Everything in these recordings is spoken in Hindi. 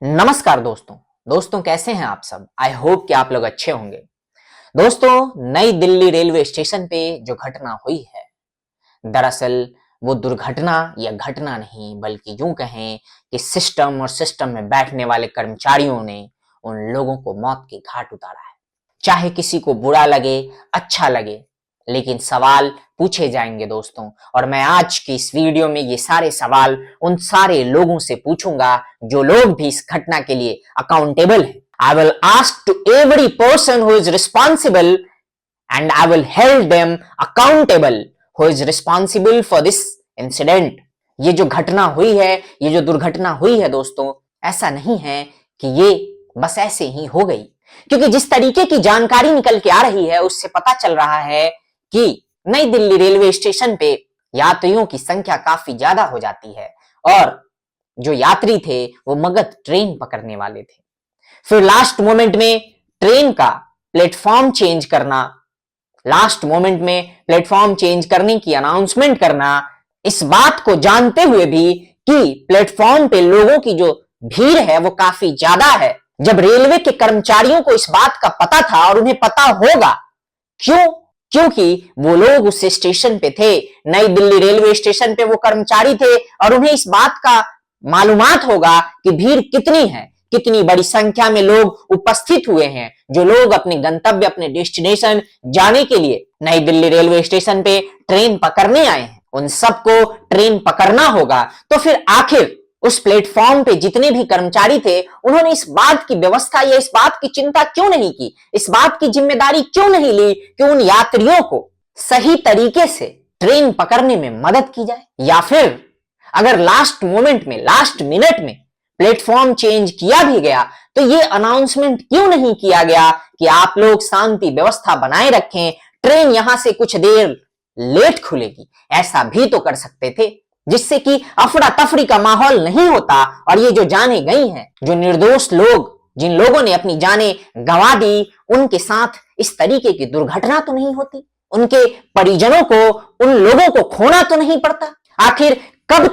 नमस्कार दोस्तों कैसे हैं आप सब। आई होप कि आप लोग अच्छे होंगे। दोस्तों, नई दिल्ली रेलवे स्टेशन पे जो घटना हुई है, दरअसल वो दुर्घटना या घटना नहीं बल्कि यूं कहें कि सिस्टम और सिस्टम में बैठने वाले कर्मचारियों ने उन लोगों को मौत के घाट उतारा है। चाहे किसी को बुरा लगे, अच्छा लगे, लेकिन सवाल पूछे जाएंगे दोस्तों। और मैं आज की इस वीडियो में ये सारे सवाल उन सारे लोगों से पूछूंगा जो लोग भी इस घटना के लिए अकाउंटेबल हैं। I will ask to every person who is responsible and I will hold them accountable who is responsible for this incident। ये जो घटना हुई है, ये जो दुर्घटना हुई है दोस्तों, ऐसा नहीं है कि ये बस ऐसे ही हो गई, क्योंकि जिस तरीके की जानकारी निकल के आ रही है उससे पता चल रहा है कि नई दिल्ली रेलवे स्टेशन पे यात्रियों की संख्या काफी ज्यादा हो जाती है और जो यात्री थे वो मगध ट्रेन पकड़ने वाले थे। फिर लास्ट मोमेंट में ट्रेन का प्लेटफॉर्म चेंज करना, लास्ट मोमेंट में प्लेटफॉर्म चेंज करने की अनाउंसमेंट करना, इस बात को जानते हुए भी कि प्लेटफॉर्म पे लोगों की जो भीड़ है वो काफी ज्यादा है। जब रेलवे के कर्मचारियों को इस बात का पता था और उन्हें पता होगा, क्योंकि वो लोग उस स्टेशन पे थे, नई दिल्ली रेलवे स्टेशन पे वो कर्मचारी थे और उन्हें इस बात का मालूमात होगा कि भीड़ कितनी है, कितनी बड़ी संख्या में लोग उपस्थित हुए हैं, जो लोग अपने गंतव्य, अपने डेस्टिनेशन जाने के लिए नई दिल्ली रेलवे स्टेशन पे ट्रेन पकड़ने आए हैं, उन सबको ट्रेन पकड़ना होगा। तो फिर आखिर उस प्लेटफॉर्म पे जितने भी कर्मचारी थे, उन्होंने इस बात की व्यवस्था या इस बात की चिंता क्यों नहीं की, इस बात की जिम्मेदारी क्यों नहीं ली कि उन यात्रियों को सही तरीके से ट्रेन पकड़ने में मदद की जाए। या फिर अगर लास्ट मोमेंट में, लास्ट मिनट में प्लेटफॉर्म चेंज किया भी गया तो ये अनाउंसमेंट क्यों नहीं किया गया कि आप लोग शांति व्यवस्था बनाए रखें, ट्रेन यहां से कुछ देर लेट खुलेगी। ऐसा भी तो कर सकते थे जिससे कि अफरा तफरी का माहौल नहीं होता और ये जो जाने गई हैं, जो निर्दोष लोग, जिन लोगों ने अपनी जानें गंवा दी, उनके साथ इस तरीके की दुर्घटना तो नहीं होती, उनके परिजनों को, उन लोगों को खोना तो नहीं पड़ता। आखिर कब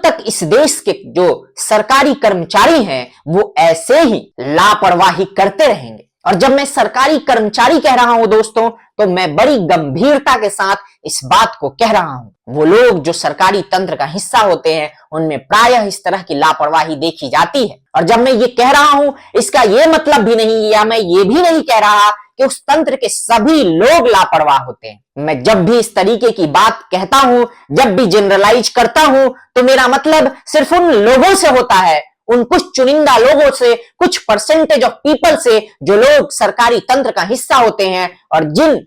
तक इस देश के जो सरकारी कर्मचारी हैं वो ऐसे ही लापरवाही करते रहेंगे। और जब मैं सरकारी कर्मचारी कह रहा हूं दोस्तों, तो मैं बड़ी गंभीरता के साथ इस बात को कह रहा हूं। वो लोग जो सरकारी तंत्र का हिस्सा होते हैं उनमें प्रायः इस तरह की लापरवाही देखी जाती है। और जब मैं ये कह रहा हूं, इसका ये मतलब भी नहीं, या मैं ये भी नहीं कह रहा कि उस तंत्र के सभी लोग लापरवाह होते हैं। मैं जब भी इस तरीके की बात कहता हूं, जब भी जनरलाइज करता हूं, तो मेरा मतलब सिर्फ उन लोगों से होता है, उन कुछ चुनिंदा लोगों से, कुछ परसेंटेज ऑफ पीपल से, जो लोग सरकारी तंत्र का हिस्सा होते हैं और जिन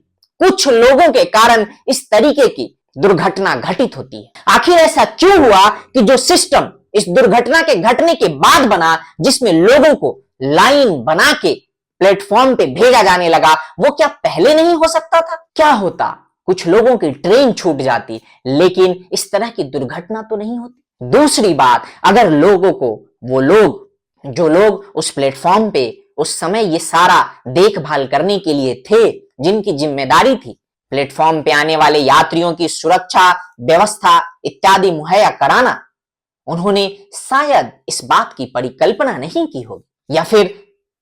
कुछ लोगों के कारण इस तरीके की दुर्घटना घटित होती है। आखिर ऐसा क्यों हुआ कि जो सिस्टम इस दुर्घटना के घटने के बाद बना, जिसमें लोगों को लाइन बना के प्लेटफॉर्म पे भेजा जाने लगा, वो क्या पहले नहीं हो सकता था? क्या होता, कुछ लोगों की ट्रेन छूट जाती, लेकिन इस तरह की दुर्घटना तो नहीं होती। दूसरी बात, अगर लोगों को, वो लोग, जो लोग उस प्लेटफॉर्म पे उस समय ये सारा देखभाल करने के लिए थे, जिनकी जिम्मेदारी थी प्लेटफॉर्म पे आने वाले यात्रियों की सुरक्षा व्यवस्था इत्यादि मुहैया कराना, उन्होंने शायद इस बात की परिकल्पना नहीं की होगी। या फिर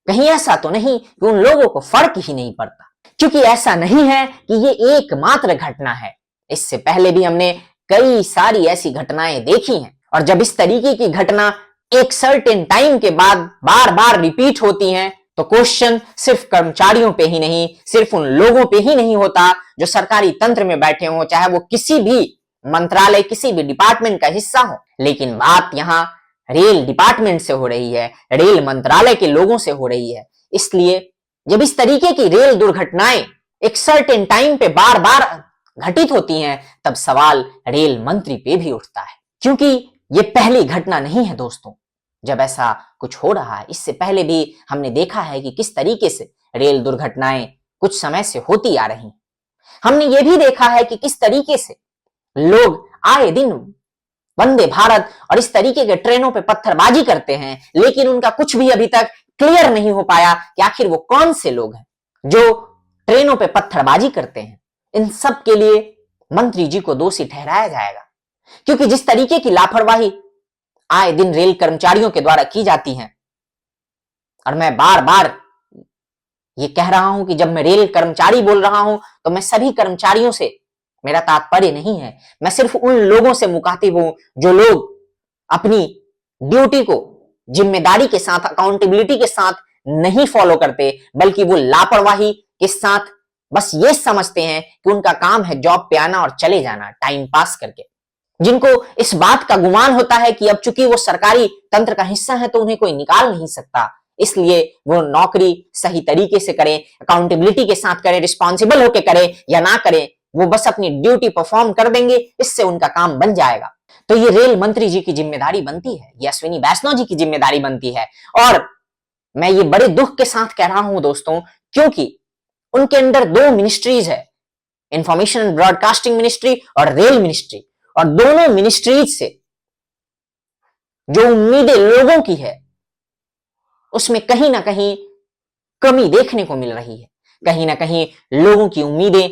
कहीं ऐसा तो नहीं कि उन लोगों को फर्क ही नहीं पड़ता, क्योंकि ऐसा नहीं है कि ये एकमात्र घटना है। इससे पहले भी हमने कई सारी ऐसी घटनाएं देखी हैं, और जब इस तरीके की घटना एक सर्टेन टाइम के बाद बार बार रिपीट होती हैं, तो क्वेश्चन सिर्फ कर्मचारियों पे ही नहीं, सिर्फ उन लोगों पे ही नहीं होता जो सरकारी तंत्र में बैठे हों, चाहे वो किसी भी मंत्रालय, किसी भी डिपार्टमेंट का हिस्सा हो। लेकिन बात यहाँ रेल डिपार्टमेंट से हो रही है, रेल मंत्रालय के लोगों से हो रही है। इसलिए जब इस तरीके की रेल दुर्घटनाएं एक सर्टेन टाइम पे बार बार घटित होती हैं, तब सवाल रेल मंत्री पे भी उठता है, क्योंकि ये पहली घटना नहीं है दोस्तों जब ऐसा कुछ हो रहा है। इससे पहले भी हमने देखा है कि किस तरीके से रेल दुर्घटनाएं कुछ समय से होती आ रही। हमने ये भी देखा है कि किस तरीके से लोग आए दिन वंदे भारत और इस तरीके के ट्रेनों पे पत्थरबाजी करते हैं, लेकिन उनका कुछ भी अभी तक क्लियर नहीं हो पाया कि आखिर वो कौन से लोग हैं जो ट्रेनों पे पत्थरबाजी करते हैं। इन सब के लिए मंत्री जी को दोषी ठहराया जाएगा, क्योंकि जिस तरीके की लापरवाही आए दिन रेल कर्मचारियों के द्वारा की जाती हैं। और मैं बार बार ये कह रहा हूं कि जब मैं रेल कर्मचारी बोल रहा हूं तो मैं सभी कर्मचारियों से मेरा तात्पर्य नहीं है, मैं सिर्फ उन लोगों से मुखातिब हूं जो लोग अपनी ड्यूटी को जिम्मेदारी के साथ, अकाउंटेबिलिटी के साथ नहीं फॉलो करते, बल्कि वो लापरवाही के साथ बस ये समझते हैं कि उनका काम है जॉब पे आना और चले जाना टाइम पास करके। जिनको इस बात का गुमान होता है कि अब चूंकि वो सरकारी तंत्र का हिस्सा है तो उन्हें कोई निकाल नहीं सकता, इसलिए वो नौकरी सही तरीके से करें, अकाउंटेबिलिटी के साथ करें, रिस्पॉन्सिबल होकर करें या ना करें, वो बस अपनी ड्यूटी परफॉर्म कर देंगे, इससे उनका काम बन जाएगा। तो ये रेल मंत्री जी की जिम्मेदारी बनती है, ये अश्विनी वैष्णव जी की जिम्मेदारी बनती है। और मैं ये बड़े दुख के साथ कह रहा हूं दोस्तों, क्योंकि उनके अंडर दो मिनिस्ट्रीज है, इंफॉर्मेशन एंड ब्रॉडकास्टिंग मिनिस्ट्री और रेल मिनिस्ट्री, और दोनों मिनिस्ट्रीज से जो उम्मीदें लोगों की है उसमें कहीं ना कहीं कमी देखने को मिल रही है, कहीं ना कहीं लोगों की उम्मीदें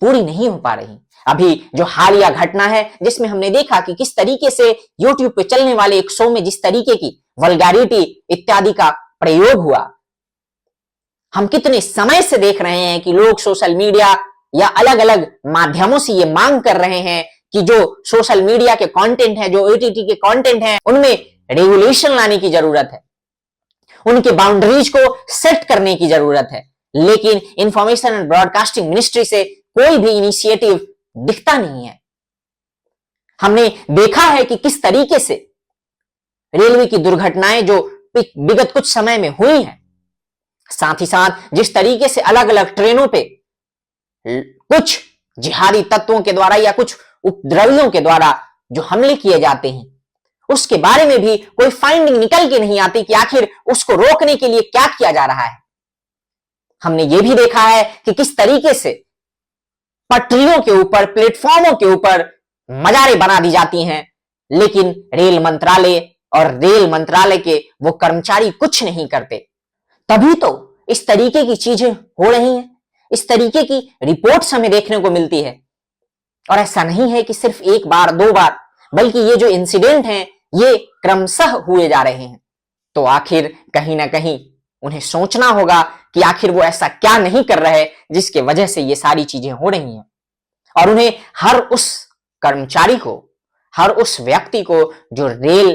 पूरी नहीं हो पा रही। अभी जो हालिया घटना है जिसमें हमने देखा कि किस तरीके से यूट्यूब पे चलने वाले एक शो में जिस तरीके की वल्गैरिटी इत्यादि का प्रयोग हुआ, हम कितने समय से देख रहे हैं कि लोग सोशल मीडिया या अलग अलग माध्यमों से ये मांग कर रहे हैं कि जो सोशल मीडिया के कंटेंट है, जो ओटीटी के कंटेंट है, उनमें रेगुलेशन लाने की जरूरत है, उनके बाउंड्रीज को सेट करने की जरूरत है। लेकिन इंफॉर्मेशन एंड ब्रॉडकास्टिंग मिनिस्ट्री से कोई भी इनिशिएटिव दिखता नहीं है। हमने देखा है कि किस तरीके से रेलवे की दुर्घटनाएं जो विगत कुछ समय में हुई हैं, साथ ही साथ जिस तरीके से अलग अलग ट्रेनों पे कुछ जिहादी तत्वों के द्वारा या कुछ उपद्रवियों के द्वारा जो हमले किए जाते हैं, उसके बारे में भी कोई फाइंडिंग निकल के नहीं आती कि आखिर उसको रोकने के लिए क्या किया जा रहा है। हमने ये भी देखा है कि किस तरीके से पटरियों के ऊपर, प्लेटफॉर्मों के ऊपर मजारें बना दी जाती हैं, लेकिन रेल मंत्रालय और रेल मंत्रालय के वो कर्मचारी कुछ नहीं करते। तभी तो इस तरीके की चीजें हो रही हैं, इस तरीके की रिपोर्ट्स हमें देखने को मिलती है। और ऐसा नहीं है कि सिर्फ एक बार दो बार, बल्कि ये जो इंसिडेंट हैं ये क्रमशः हुए जा रहे हैं। तो आखिर कहीं ना कहीं उन्हें सोचना होगा कि आखिर वो ऐसा क्या नहीं कर रहे जिसके वजह से ये सारी चीजें हो रही हैं। और उन्हें हर उस कर्मचारी को, हर उस व्यक्ति को जो रेल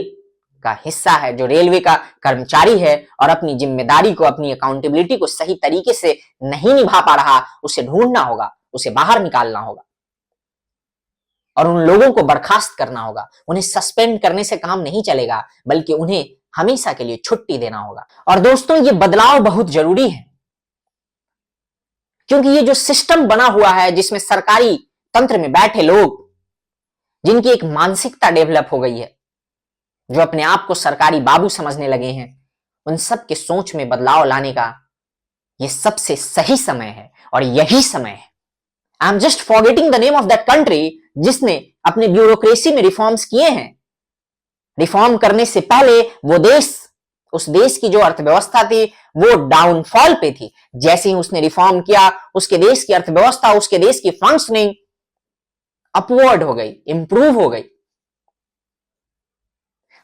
का हिस्सा है, जो रेलवे का कर्मचारी है और अपनी जिम्मेदारी को, अपनी अकाउंटेबिलिटी को सही तरीके से नहीं निभा पा रहा, उसे ढूंढना होगा, उसे बाहर निकालना होगा और उन लोगों को बर्खास्त करना होगा। उन्हें सस्पेंड करने से काम नहीं चलेगा, बल्कि उन्हें हमेशा के लिए छुट्टी देना होगा। और दोस्तों, ये बदलाव बहुत जरूरी है, क्योंकि ये जो सिस्टम बना हुआ है जिसमें सरकारी तंत्र में बैठे लोग, जिनकी एक मानसिकता डेवलप हो गई है, जो अपने आप को सरकारी बाबू समझने लगे हैं, उन सब के सोच में बदलाव लाने का ये सबसे सही समय है। और यही समय है, I am just forgetting the name of that country, जिसने अपने ब्यूरोक्रेसी में रिफॉर्म्स किए हैं। रिफॉर्म करने से पहले वो देश, उस देश की जो अर्थव्यवस्था थी वो डाउनफॉल पे थी। जैसे ही उसने रिफॉर्म किया, उसके देश की अर्थव्यवस्था, उसके देश की फंक्शनिंग अपवर्ड हो गई, इंप्रूव हो गई।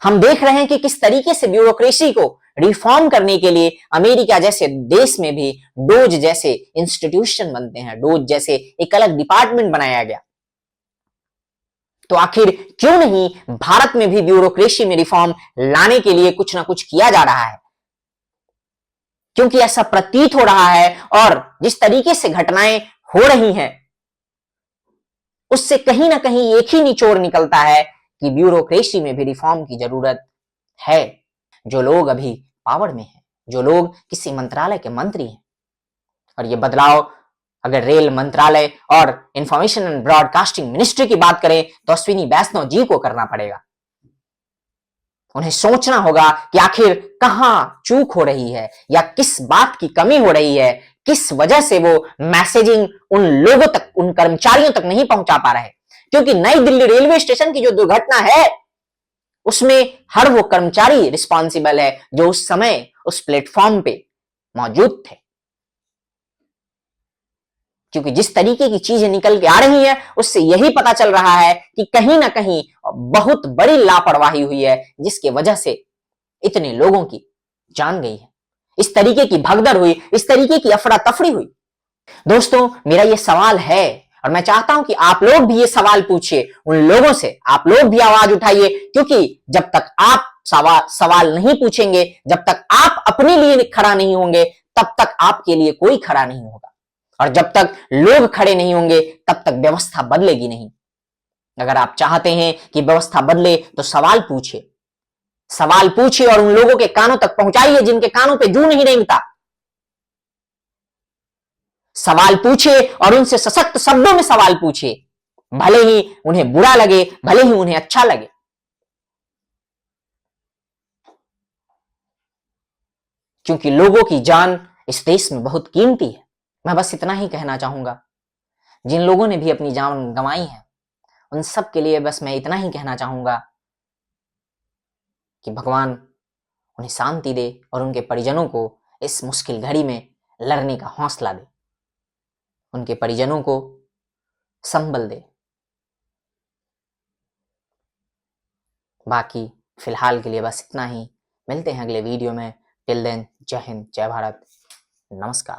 हम देख रहे हैं कि किस तरीके से ब्यूरोक्रेसी को रिफॉर्म करने के लिए अमेरिका जैसे देश में भी डोज जैसे इंस्टीट्यूशन बनते हैं, डोज जैसे एक अलग डिपार्टमेंट बनाया गया। तो आखिर क्यों नहीं भारत में भी ब्यूरोक्रेसी में रिफॉर्म लाने के लिए कुछ ना कुछ किया जा रहा है? क्योंकि ऐसा प्रतीत हो रहा है, और जिस तरीके से घटनाएं हो रही हैं उससे कहीं ना कहीं एक ही निचोड़ निकलता है कि ब्यूरोक्रेसी में भी रिफॉर्म की जरूरत है। जो लोग अभी पावर में हैं, जो लोग किसी मंत्रालय के मंत्री हैं, और ये बदलाव अगर रेल मंत्रालय और इंफॉर्मेशन एंड ब्रॉडकास्टिंग मिनिस्ट्री की बात करें तो अश्विनी वैष्णव जी को करना पड़ेगा। उन्हें सोचना होगा कि आखिर कहां चूक हो रही है या किस बात की कमी हो रही है, किस वजह से वो मैसेजिंग उन लोगों तक, उन कर्मचारियों तक नहीं पहुंचा पा रहे। क्योंकि नई दिल्ली रेलवे स्टेशन की जो दुर्घटना है उसमें हर वो कर्मचारी रिस्पॉन्सिबल है जो उस समय उस प्लेटफॉर्म पे मौजूद थे। क्योंकि जिस तरीके की चीजें निकल के आ रही हैं उससे यही पता चल रहा है कि कहीं ना कहीं बहुत बड़ी लापरवाही हुई है, जिसकी वजह से इतने लोगों की जान गई है, इस तरीके की भगदड़ हुई, इस तरीके की अफरा तफरी हुई। दोस्तों, मेरा ये सवाल है और मैं चाहता हूं कि आप लोग भी ये सवाल पूछिए, उन लोगों से आप लोग भी आवाज उठाइए, क्योंकि जब तक आप सवाल नहीं पूछेंगे, जब तक आप अपने लिए खड़ा नहीं होंगे, तब तक आपके लिए कोई खड़ा नहीं होगा। और जब तक लोग खड़े नहीं होंगे तब तक व्यवस्था बदलेगी नहीं। अगर आप चाहते हैं कि व्यवस्था बदले तो सवाल पूछिए, सवाल पूछिए और उन लोगों के कानों तक पहुंचाइए जिनके कानों पे जू नहीं रेंगता। सवाल पूछिए और उनसे सशक्त शब्दों में सवाल पूछिए, भले ही उन्हें बुरा लगे, भले ही उन्हें अच्छा लगे। क्योंकि लोगों की जान इस देश में बहुत कीमती है। मैं बस इतना ही कहना चाहूंगा, जिन लोगों ने भी अपनी जान गंवाई है उन सब के लिए बस मैं इतना ही कहना चाहूंगा कि भगवान उन्हें शांति दे और उनके परिजनों को इस मुश्किल घड़ी में लड़ने का हौसला दे, उनके परिजनों को संबल दे। बाकी फिलहाल के लिए बस इतना ही। मिलते हैं अगले वीडियो में। टिल देन, जय हिंद, जय भारत, नमस्कार।